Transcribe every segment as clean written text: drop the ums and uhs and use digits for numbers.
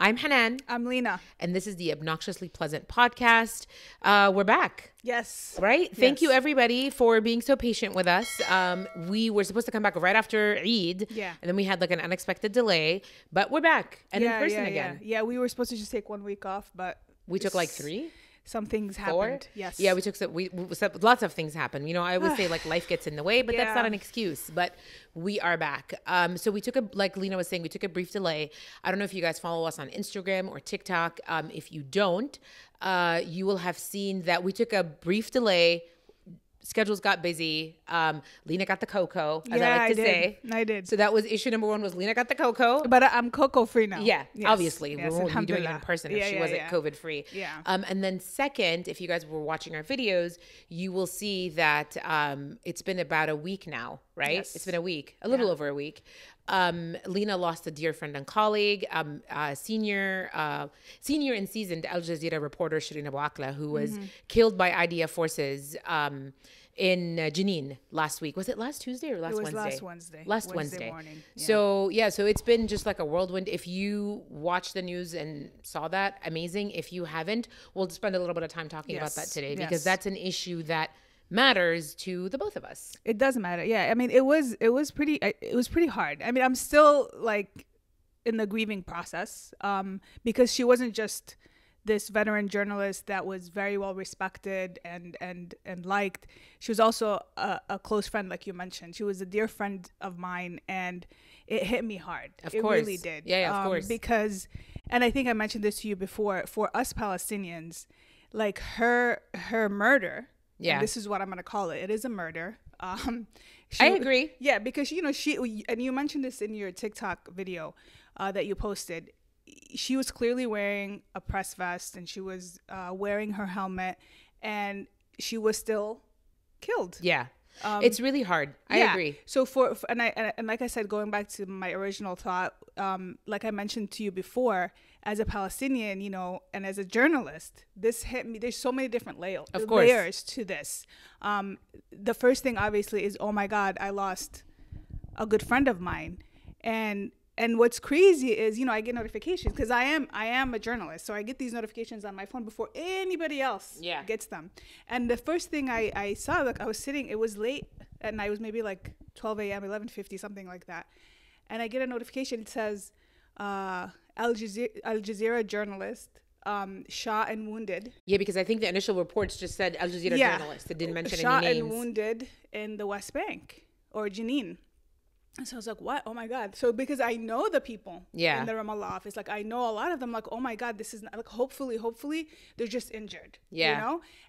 I'm Hanan. I'm Lina. And this is the Obnoxiously Pleasant podcast. We're back. Yes. Right? Thank you, everybody, for being so patient with us. We were supposed to come back right after Eid. Yeah. And then we had like an unexpected delay. But we're back and in person again. Yeah, we were supposed to just take 1 week off, but... We took like 3? Some things happened. Yes. Yeah, we took lots of things happened. You know, I always say like life gets in the way, but that's not an excuse. But we are back. So we took like Lina was saying, we took a brief delay. I don't know if you guys follow us on Instagram or TikTok. If you don't, you will have seen that we took a brief delay. Schedules got busy. Lina got the cocoa, as I like to say. I did. So that was issue number 1 was Lina got the cocoa. But I'm cocoa free now. Yeah, yes. obviously. Yes, we won't be doing it in person if she wasn't COVID free. Yeah. And then second, if you guys were watching our videos, you will see that it's been about a week now, right? Yes. It's been a week, a little over a week. Lina lost a dear friend and colleague, senior and seasoned Al Jazeera reporter Shireen Abu Akleh, who was killed by IDF forces in Jenin last week. Was it last Tuesday or last Wednesday? It was last Wednesday. Last Wednesday morning. Yeah. So it's been just like a whirlwind. If you watched the news and saw that, amazing. If you haven't, we'll spend a little bit of time talking about that today because that's an issue that matters to the both of us. It does matter. Yeah. I mean, it was pretty hard. I mean, I'm still like in the grieving process because she wasn't just this veteran journalist that was very well respected and liked. She was also a close friend, like you mentioned. She was a dear friend of mine, and it hit me hard. It really did. Yeah, of course. Because, and I think I mentioned this to you before, for us Palestinians, like her murder. Yeah, this is what I'm going to call it. It is a murder. I agree. Yeah, because she and you mentioned this in your TikTok video that you posted. She was clearly wearing a press vest and she was wearing her helmet, and she was still killed. Yeah. It's really hard. I agree. So and like I said, going back to my original thought, like I mentioned to you before, as a Palestinian, and as a journalist, this hit me. There's so many different layers to this. The first thing obviously is, oh my God, I lost a good friend of mine. And what's crazy is, I get notifications because I am a journalist. So I get these notifications on my phone before anybody else gets them. And the first thing I saw, like I was sitting, it was late at night. It was maybe like 12 a.m., 11:50, something like that. And I get a notification. It says, Al Jazeera journalist shot and wounded. Yeah, because I think the initial reports just said Al Jazeera journalist. It didn't mention shot any names. Shot and wounded in the West Bank or Jenin. And so I was like, what? Oh my God. So because I know the people in the Ramallah office, like I know a lot of them, like, oh my God, this is not, like, hopefully they're just injured,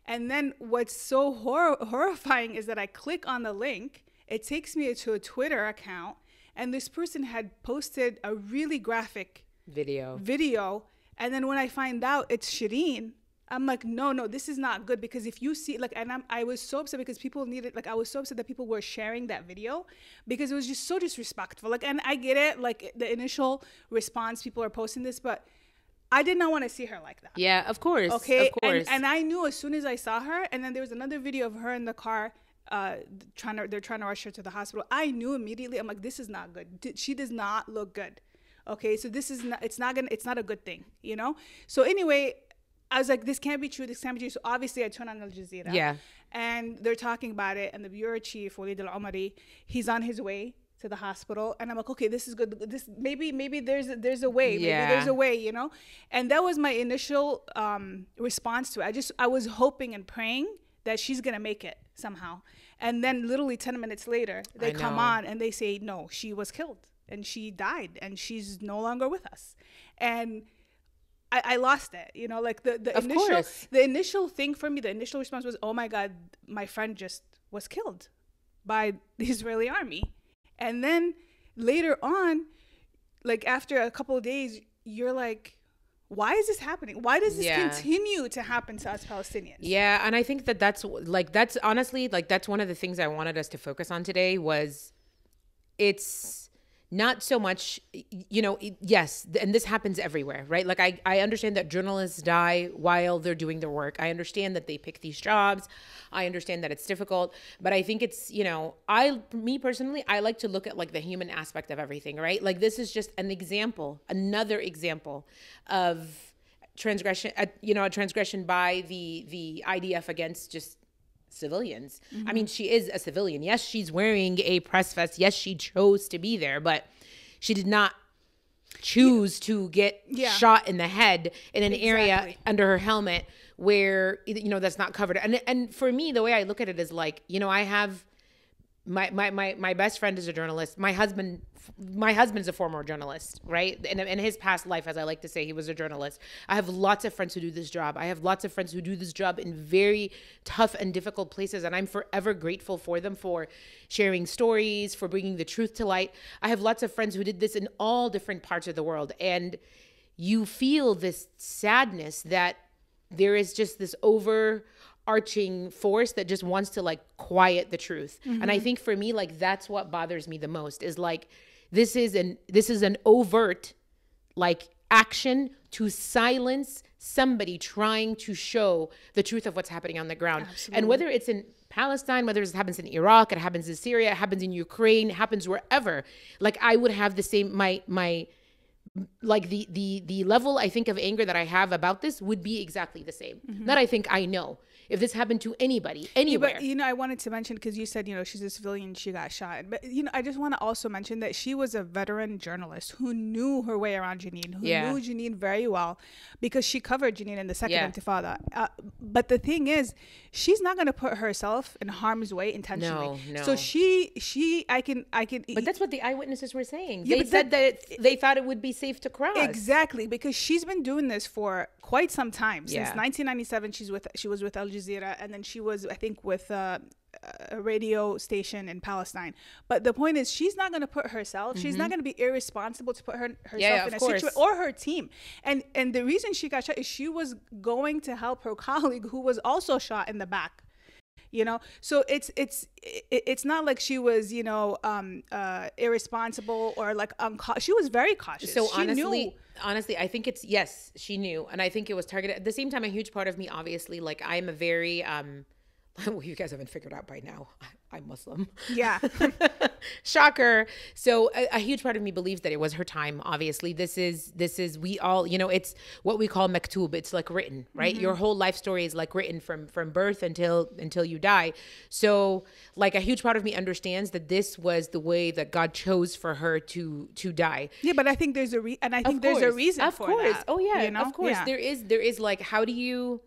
And then what's so horrifying is that I click on the link, it takes me to a Twitter account, and this person had posted a really graphic video. And then when I find out it's Shireen, I'm like, no, this is not good, because if you see, like, and I was so upset because people needed, like, I was so upset that people were sharing that video because it was just so disrespectful. Like, and I get it, like, the initial response, people are posting this, but I did not want to see her like that. Yeah, of course. Okay. Of course. And I knew as soon as I saw her, and then there was another video of her in the car, they're trying to rush her to the hospital. I knew immediately, I'm like, this is not good. She does not look good. Okay. So this is not, it's not a good thing, So anyway, I was like, this can't be true. So obviously I turn on Al Jazeera. Yeah. And they're talking about it. And the bureau chief, Walid Al-Omari, he's on his way to the hospital. And I'm like, okay, this is good. This maybe there's a way. Maybe there's a way, And that was my initial response to it. I was hoping and praying that she's going to make it somehow. And then literally 10 minutes later, they come on and they say, no, she was killed and she died and she's no longer with us. And I lost it, like the initial thing for me, the initial response was, oh my God, my friend just was killed by the Israeli army. And then later on, like after a couple of days, you're like, why is this happening? Why does this continue to happen to us Palestinians? Yeah. And I think that's honestly, like, that's one of the things I wanted us to focus on today was not so much, yes, and this happens everywhere, right? Like I understand that journalists die while they're doing their work. I understand that they pick these jobs. I understand that it's difficult, but I think it's, me personally, I like to look at like the human aspect of everything, right? Like this is just an example, another example of transgression, a transgression by the IDF against just civilians. Mm-hmm. I mean, she is a civilian. Yes, she's wearing a press vest. Yes, she chose to be there, but she did not choose to get shot in the head in an area under her helmet where, that's not covered. And for me, the way I look at it is like, I have my best friend is a journalist. My husband's a former journalist, right? In his past life, as I like to say, he was a journalist. I have lots of friends who do this job. I have lots of friends who do this job in very tough and difficult places, and I'm forever grateful for them for sharing stories, for bringing the truth to light. I have lots of friends who did this in all different parts of the world, and you feel this sadness that there is just this overarching force that just wants to like quiet the truth. Mm-hmm. And I think for me, like that's what bothers me the most is like this is an overt like action to silence somebody trying to show the truth of what's happening on the ground. Absolutely. And whether it's in Palestine, whether it happens in Iraq, it happens in Syria, it happens in Ukraine, it happens wherever, like I would have the same my like the level I think of anger that I have about this would be exactly the same. Mm-hmm. That I think I know if this happened to anybody, anywhere. Yeah, but, I wanted to mention, because you said, she's a civilian, she got shot. But, I just want to also mention that she was a veteran journalist who knew her way around Jenin, who knew Jenin very well, because she covered Jenin in the second Intifada. But the thing is, she's not going to put herself in harm's way intentionally. No. So I can. But that's what the eyewitnesses were saying. They said that they thought it would be safe to cross. Exactly, because she's been doing this for quite some time. Since 1997, she was with Al Jazeera, and then she was, I think, with a radio station in Palestine. But the point is, she's not going to put herself, she's not going to be irresponsible to put herself in a situation, or her team. And the reason she got shot is she was going to help her colleague who was also shot in the back. So it's not like she was irresponsible or like she was very cautious. So honestly, I think yes, she knew, and I think it was targeted. At the same time, a huge part of me, obviously, like I'm a very well, you guys haven't figured out by now, I'm Muslim. Yeah. Shocker. So a huge part of me believes that it was her time. Obviously, this is we all, it's what we call maktub. It's like written, right? Mm-hmm. Your whole life story is like written from birth until you die. So like a huge part of me understands that this was the way that God chose for her to die. Yeah, but I think there's a reason for that. Oh yeah, of course. Yeah. There is like, how do you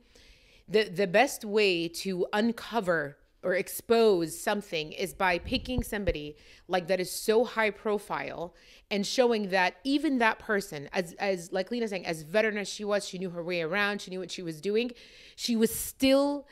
the best way to uncover or expose something is by picking somebody like that is so high profile and showing that even that person, as like Lina saying, as veteran as she was, she knew her way around, she knew what she was doing, she still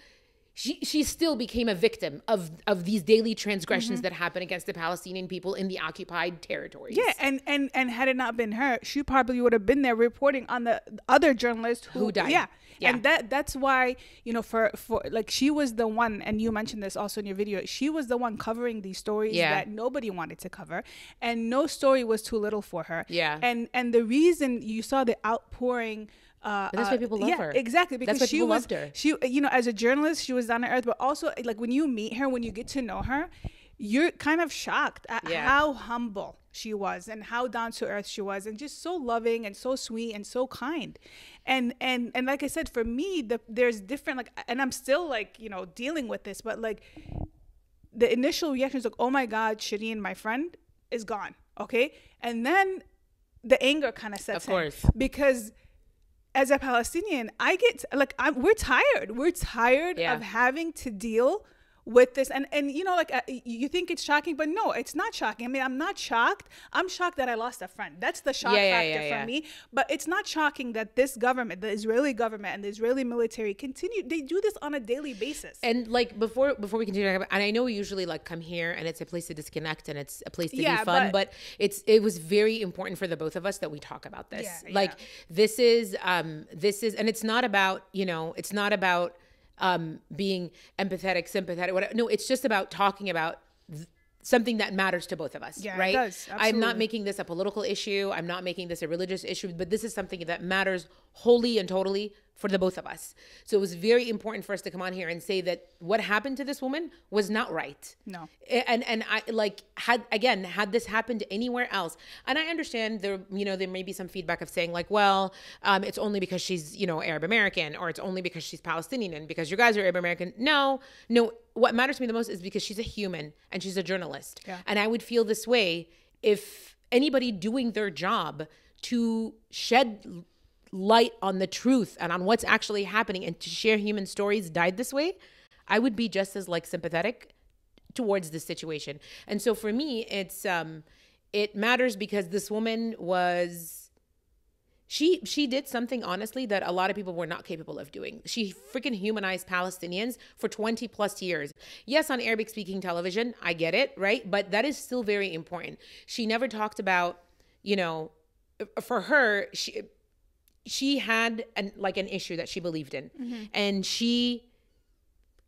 became a victim of these daily transgressions that happen against the Palestinian people in the occupied territories. Yeah, and had it not been her, she probably would have been there reporting on the other journalist who died. Yeah. And that's why, for like, she was the one, and you mentioned this also in your video, she was the one covering these stories that nobody wanted to cover, and no story was too little for her. Yeah. And the reason you saw the outpouring, but that's why people love her. Exactly, because that's why she loved her. She, as a journalist, she was down to earth, but also like when you meet her, when you get to know her, you're kind of shocked at how humble she was and how down to earth she was, and just so loving and so sweet and so kind. And like I said, for me, there's different, like, and I'm still like, dealing with this, but like the initial reaction is like, oh my God, Shireen, my friend, is gone. Okay. And then the anger kind of sets in, because as a Palestinian, I get like, we're tired of having to deal with this, and like you think it's shocking, but no, it's not shocking. I mean, I'm not shocked. I'm shocked that I lost a friend. That's the shock factor for me. But it's not shocking that this government, the Israeli government and the Israeli military, they do this on a daily basis. And like before we continue, and I know we usually like come here and it's a place to disconnect and it's a place to be fun, but it was very important for the both of us that we talk about this. This is, and it's not about, it's not about being empathetic, sympathetic, whatever. No, it's just about talking about something that matters to both of us, Yeah, right? it does. I'm not Absolutely. making this a political issue. I'm not making this a religious issue, but this is something that matters wholly and totally for the both of us. So it was very important for us to come on here and say that what happened to this woman was not right. No. And I like had this happened anywhere else, and I understand there may be some feedback of saying like, well, it's only because she's Arab American, or it's only because she's Palestinian, and because you guys are Arab American. No, what matters to me the most is because she's a human and she's a journalist. Yeah. And I would feel this way if anybody doing their job to shed light on the truth and on what's actually happening and to share human stories died this way, I would be just as like sympathetic towards this situation. And so for me, it's it matters because this woman was she did something honestly that a lot of people were not capable of doing. She freaking humanized Palestinians for 20 plus years. Yes, on Arabic speaking television, I get it, right? But that is still very important. She never talked about, for her, she had an issue that she believed in, and she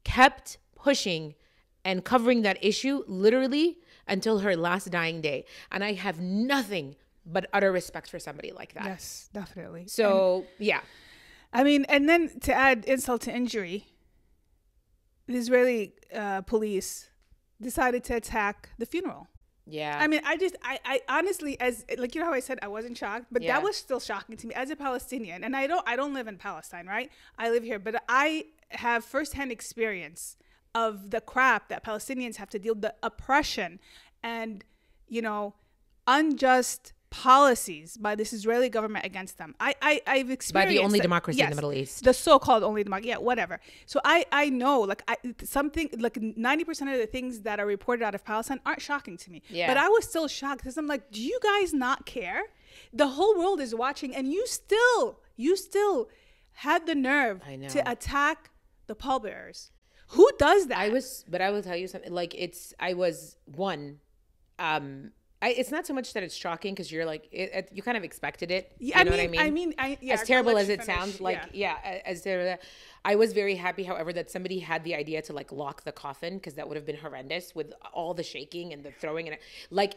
kept pushing and covering that issue literally until her last dying day. And I have nothing but utter respect for somebody like that. Yes, definitely. So, yeah. I mean, and then to add insult to injury, the Israeli police decided to attack the funeral. Yeah. I mean, I honestly, as like, how I said I wasn't shocked, but Yeah. that was still shocking to me as a Palestinian. And I don't live in Palestine, right? I live here, but I have firsthand experience of the crap that Palestinians have to deal with, the oppression and, unjust policies by this Israeli government against them. I've experienced By the only that. democracy in Yes, the Middle East. the so-called only democracy. Yeah, whatever. So I know something like 90% of the things that are reported out of Palestine aren't shocking to me. Yeah. But I was still shocked because I'm like, do you guys not care? The whole world is watching, and you still had the nerve I know. to attack the pallbearers. Who does that? But I will tell you something. Like it's not so much that it's shocking because you're like you kind of expected it. Yeah, you know what I mean? Yeah, As terrible I'll let as you it finish. sounds, as terrible. I was very happy, however, that somebody had the idea to like lock the coffin because that would have been horrendous with all the shaking and the throwing and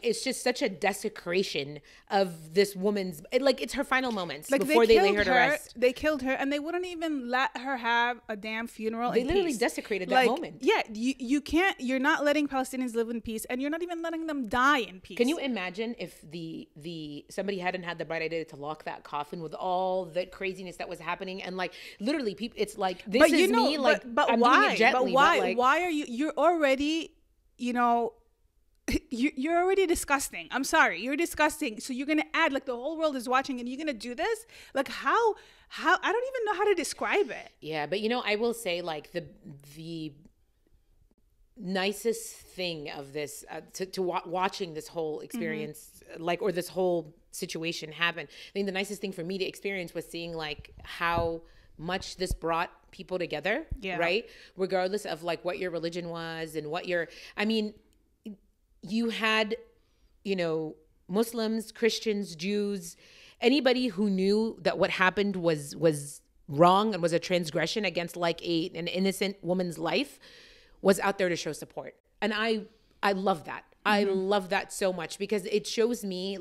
it's just such a desecration of this woman's. It's her final moments before they lay her to rest. They killed her, and they wouldn't even let her have a damn funeral. They in literally peace. desecrated that moment. Yeah, you can't. You're not letting Palestinians live in peace, and you're not even letting them die in peace. Can you imagine if the somebody hadn't had the bright idea to lock that coffin with all the craziness that was happening and literally people? It's like this but is me. but I'm why? doing it gently, but why? but like, why are you? You're already, you're already disgusting. I'm sorry, you're disgusting. So you're gonna add the whole world is watching, and you're gonna do this? How? I don't even know how to describe it. Yeah, but I will say the nicest thing of this watching this whole experience or this whole situation happen. I think the nicest thing for me to experience was seeing how much this brought people together, right? Regardless of what your religion was and you had, Muslims, Christians, Jews, anybody who knew that what happened was wrong and was a transgression against an innocent woman's life was out there to show support. And I love that. I love that so much because it shows me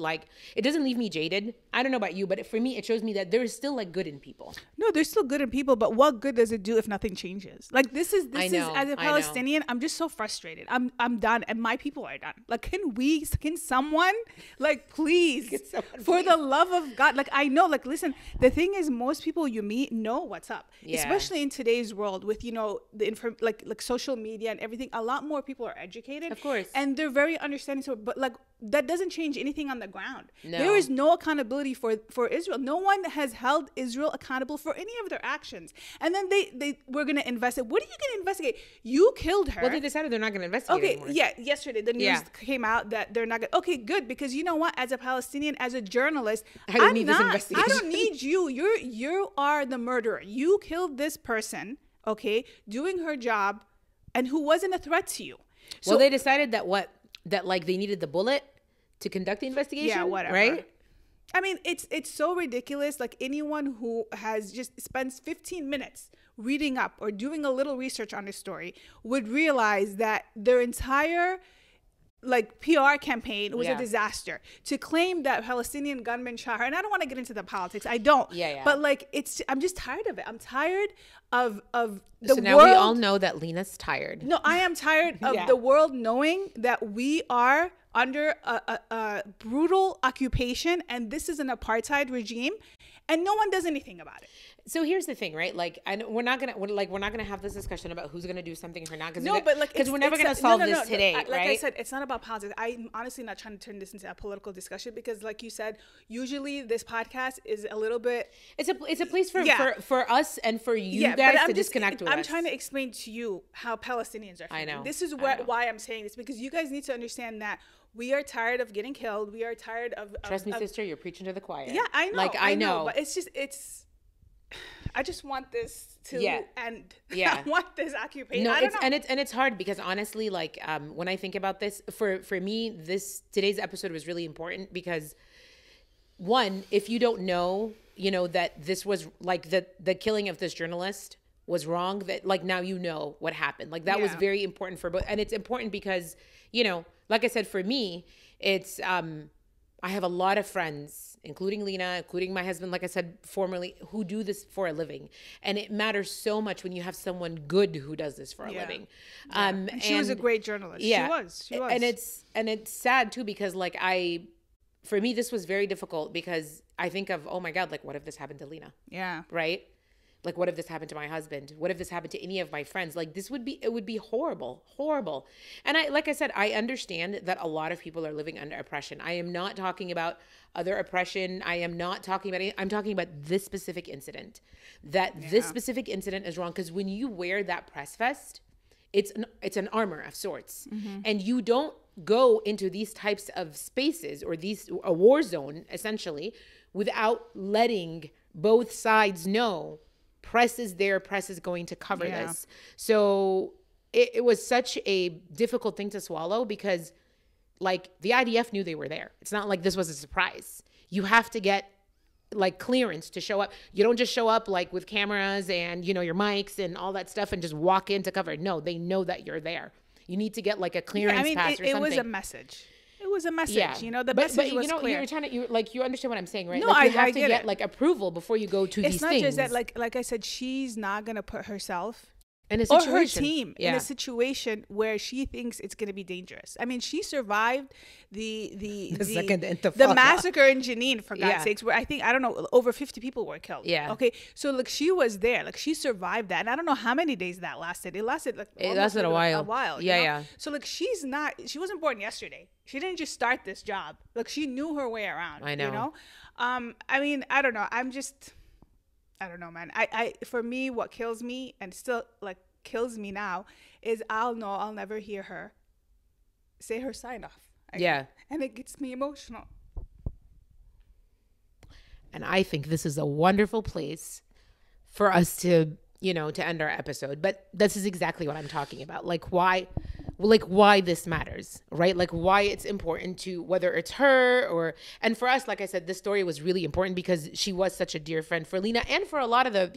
it doesn't leave me jaded. I don't know about you, but for me, it shows me that there is still good in people. No, there's still good in people, but what good does it do if nothing changes? This is as a Palestinian, I'm just so frustrated. I'm done, and my people are done. Can someone please, for the love of God, I know, listen, the thing is, most people you meet know what's up, especially in today's world with the social media and everything. A lot more people are educated, of course, and they're very understanding. So, but that doesn't change anything on the ground. No. There is no accountability for Israel. No one has held Israel accountable for any of their actions. And then they were going to investigate. What are you going to investigate? You killed her. Well, they decided they're not going to investigate anymore. Yeah. Yesterday, the news came out that they're not going to. Okay, good. Because you know what? As a Palestinian, as a journalist, I don't need this investigation. I don't need you. You are the murderer. You killed this person, okay, doing her job, and who wasn't a threat to you. So they decided that they needed the bullet to conduct the investigation. Yeah, whatever. Right? I mean, it's so ridiculous. Anyone who has just spends 15 minutes reading up or doing a little research on a story would realize that their entire like PR campaign was a disaster. To claim that Palestinian gunmen shot her, and I don't want to get into the politics. I don't. But like, I'm just tired of it. I'm tired of the so now world. We all know that Lina's tired. No, I am tired of the world knowing that we are under a brutal occupation, and this is an apartheid regime, and no one does anything about it. So here's the thing, right? Like, we're not gonna have this discussion about who's gonna do something or not. Because we're never gonna solve this today, right? Like I said, it's not about politics. I'm honestly not trying to turn this into a political discussion because, like you said, usually this podcast is a little bit. It's a place for us and for you guys to disconnect with us. I'm trying to explain to you how Palestinians are feeling. I know. This is why I'm saying this, because you guys need to understand that we are tired of getting killed. We are tired of. Trust me, sister, you're preaching to the choir. Yeah, I know. Like I know, but I just want this to end. Yeah. I want this occupation. No, I don't know. And it's hard because honestly, like when I think about this, for me, today's episode was really important because one, if you don't know, that this was like the killing of this journalist was wrong, that like now you know what happened. Like that was very important for both. And it's important because, like I said, for me, it's I have a lot of friends, including Lina, including my husband, like I said formerly, who do this for a living. And it matters so much when you have someone good who does this for a living. And she was a great journalist. Yeah. She was. And it's sad too, because like for me, this was very difficult because I think of, oh my God, like what if this happened to Lina? Yeah. Right? Like, what if this happened to my husband? What if this happened to any of my friends? Like, it would be horrible, horrible. And like I said, I understand that a lot of people are living under oppression. I am not talking about other oppression. I'm talking about this specific incident. This specific incident is wrong. Because when you wear that press vest, it's an armor of sorts. Mm-hmm. And you don't go into these types of spaces or a war zone, essentially, without letting both sides know press is there, press is going to cover this. So it was such a difficult thing to swallow because like the IDF knew they were there. It's not like this was a surprise. You have to get like clearance to show up. You don't just show up like with cameras and, your mics and all that stuff and just walk in to cover. No, they know that you're there. You need to get like a clearance pass or something. It was a message. It was a message, the message was clear. You understand what I'm saying, right? No, like, you have I to get get like approval before you go to these things. It's not just that, like I said, she's not going to put herself in a situation, or her team in a situation where she thinks it's going to be dangerous. I mean, she survived the massacre in Jenin, for God's sakes, where I don't know, over 50 people were killed. Yeah. Okay. So like she was there, like she survived that, and I don't know how many days that lasted. It lasted a while. A while. Yeah. So like she wasn't born yesterday. She didn't just start this job. Like she knew her way around. I know. I mean, I don't know. I don't know, man. For me, what kills me and still like kills me now is I'll never hear her say her sign off. And it gets me emotional. And I think this is a wonderful place for us to, to end our episode. But this is exactly what I'm talking about. Like why this matters, right? Like why it's important to, whether it's her and for us, like I said, this story was really important because she was such a dear friend for Lina and for a lot of the,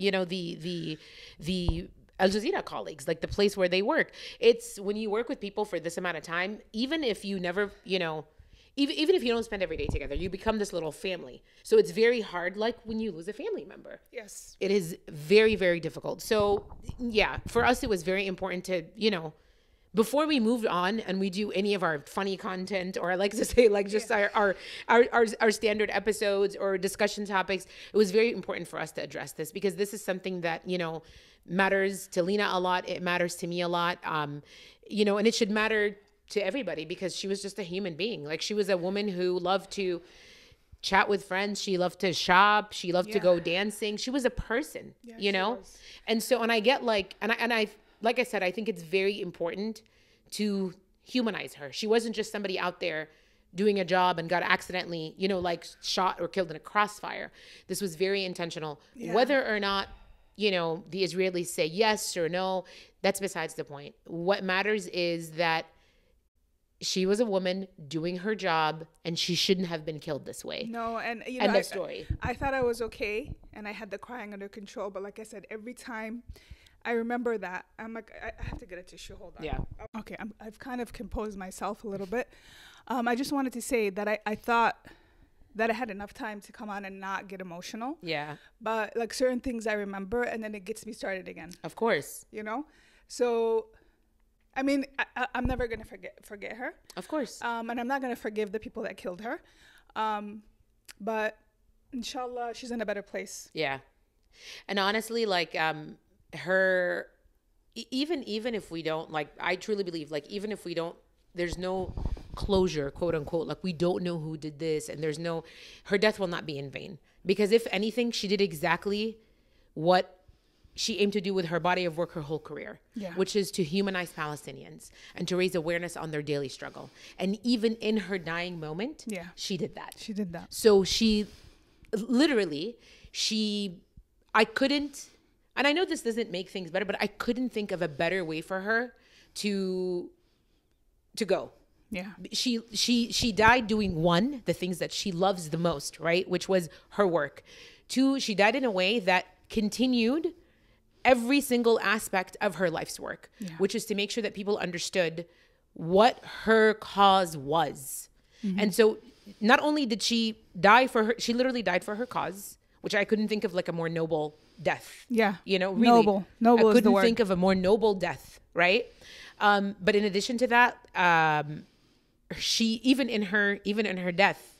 the Al Jazeera colleagues, like the place where they work. It's when you work with people for this amount of time, even if you never, even if you don't spend every day together, you become this little family. So it's very hard, like when you lose a family member. Yes. It is very, very difficult. So yeah, for us, it was very important to, before we moved on and we do any of our funny content, or I like to say like just our standard episodes or discussion topics, it was very important for us to address this because this is something that, matters to Lina a lot. It matters to me a lot. And it should matter to everybody because she was just a human being. Like she was a woman who loved to chat with friends. She loved to shop. She loved to go dancing. She was a person, And so, and I get like, and I like I said, I think it's very important to humanize her. She wasn't just somebody out there doing a job and got accidentally, like shot or killed in a crossfire. This was very intentional. Yeah. Whether or not, the Israelis say yes or no, that's besides the point. What matters is that she was a woman doing her job and she shouldn't have been killed this way. No, and end of story. I thought I was okay and I had the crying under control, but like I said, every time I remember that. I'm like, I have to get a tissue. Hold on. Yeah. Okay. I've kind of composed myself a little bit. I just wanted to say that I thought that I had enough time to come on and not get emotional. Yeah. But like certain things I remember, and then it gets me started again. Of course. You know? So, I mean, I'm never going to forget her. Of course. And I'm not going to forgive the people that killed her. But inshallah, she's in a better place. Yeah. And honestly, like, her, even if we don't, like, I truly believe, like, even if we don't, there's no closure, quote unquote, like we don't know who did this, and there's no, her death will not be in vain, because if anything, she did exactly what she aimed to do with her body of work her whole career, which is to humanize Palestinians and to raise awareness on their daily struggle. And even in her dying moment, she did that. She did that. So she literally, I couldn't, and I know this doesn't make things better, but I couldn't think of a better way for her to go. Yeah. She died doing, one, the things that she loves the most, right? Which was her work. Two, she died in a way that continued every single aspect of her life's work, which is to make sure that people understood what her cause was. And so not only did she die for her, she literally died for her cause, which I couldn't think of like a more noble death. Yeah. You know, really. Noble I is the word. couldn't think of a more noble death, right? But in addition to that, she, even in her death,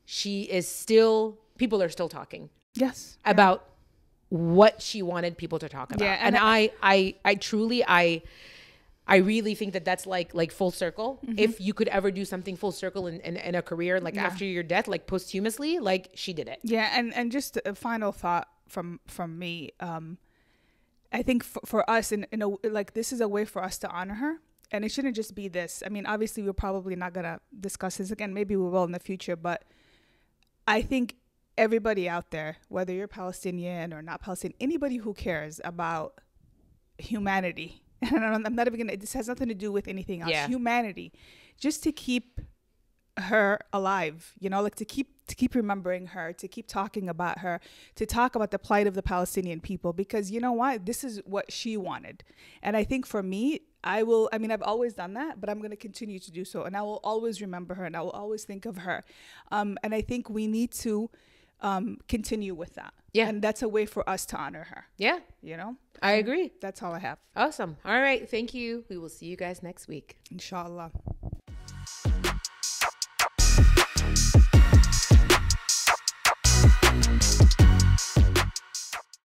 she is still, people are still talking. Yes. About what she wanted people to talk about. Yeah, and I truly, I really think that that's like full circle. If you could ever do something full circle in a career, like after your death, like posthumously, like she did it. Yeah. And just a final thought from me. I think for us, in a, like, this is a way for us to honor her. And it shouldn't just be this. I mean, obviously, we're probably not going to discuss this again. Maybe we will in the future. But I think everybody out there, whether you're Palestinian or not Palestinian, anybody who cares about humanity, and I'm not even going to, this has nothing to do with anything else, humanity, just to keep her alive, you know, like to keep remembering her, to keep talking about her, to talk about the plight of the Palestinian people, because you know what, this is what she wanted. And I think for me, I've always done that, but I'm going to continue to do so. And I will always remember her, and I will always think of her. And I think we need to continue with that. Yeah. And that's a way for us to honor her. Yeah. You know? I agree. That's all I have. Awesome. All right. Thank you. We will see you guys next week. Inshallah.